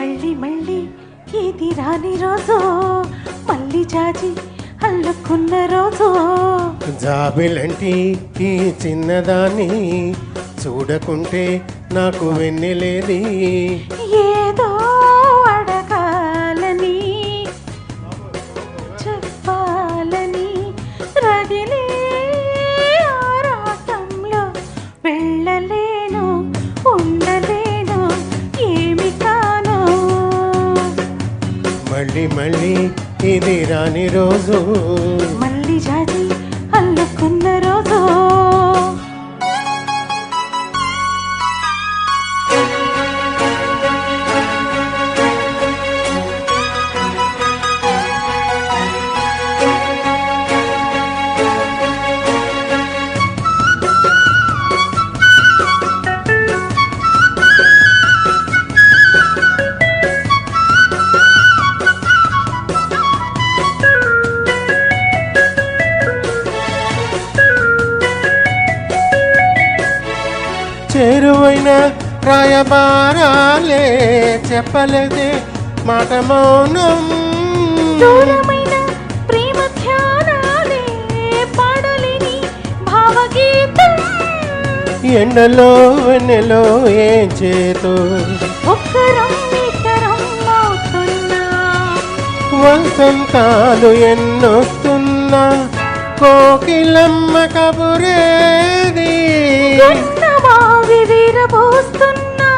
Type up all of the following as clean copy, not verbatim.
మళ్ళీ మళ్ళీ ఇది రాని రోజు, మళ్ళీ జాజి అల్లుకున్న రోజు. జాబిలంటి ఈ చిన్నదాన్ని చూడకుంటే నాకు వెన్నెలేది. ఏదో అడగాలని చెప్పాలని రగిలే ఆరాటంలో వెళ్ళలేను, ఉండలేను, ఏమి కాను. మళ్ళీ మళ్ళీ ఇది రాని రోజు, మళ్ళీ జాజి అల్లుకున్న రోజు. చేరువైన రాయబారాలే చెప్పలేదే మాట మౌనం. దూరమైన ప్రేమ ధ్యానాలే పాడలేని భావగీతం. ఎండలో వెన్నెలో ఏం చేతో ఒక్కరం ఇద్దరం అవుతున్నా, వసంతాలు ఎన్నొస్తున్నా కోకిలమ్మ కబురేది. మావి వీరబోస్తున్నా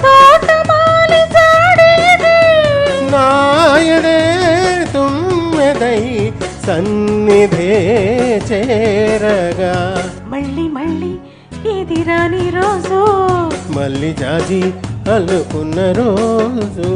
తోటమాలి జాడేది. నాయదే తుమ్మెదై సన్నిధే చేరగా, మళ్ళీ మళ్ళీ ఇది రాని రోజు, మళ్ళీ జాజి అల్లుకున్న రోజు.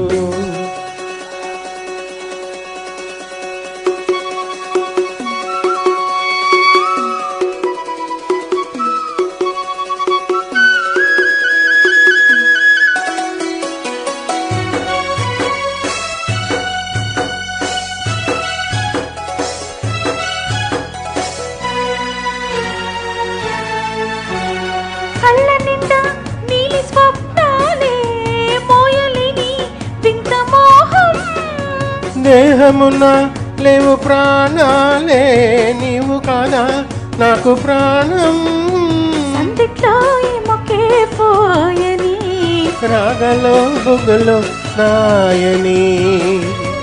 కళ్ళ నిండా నీలి స్వప్నాలే మోయలేని వింత మోహం. దేహమున లేవు ప్రాణాలే నీవు కాదా నాకు ప్రాణం. సందిట్లో ఏమొకే పోయని రాగలో బుగ్గలో నాయని.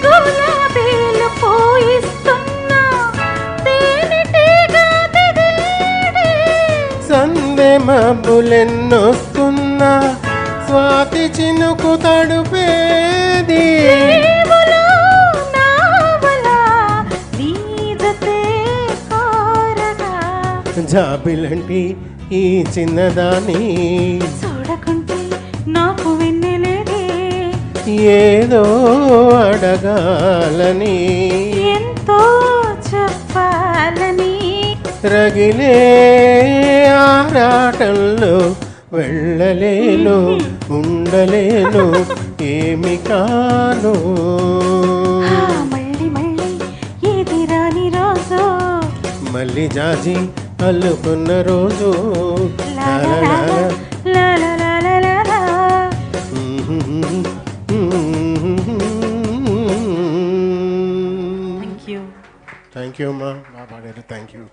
గులాబీలు పోయిస్తున్నా తేనెటీగా తగిలేడే. సందె మబ్బులెన్నొస్తున్నా స్వాతి చినుకు తడుపేది. నీవులో నావలా నీదతే కోరగా, జాబిలంటి ఈ చిన్నదాని చూడకుంటే నాకు వెన్నెలేదే. ఏదో అడగాలని ఎంతో చెప్పాలని రగిలే ఆరాటంలో వెళ్ళలేను, ఉండలేను, ఏమి కాను. మళ్ళీ మళ్ళీ ఇది రాని రోజు, మళ్ళీ జాజి అల్లుకున్న రోజు. లా లా లా లా లా లా లా లా లా. థ్యాంక్ యూ అమ్మా, బాగా పాడారు. Thank you.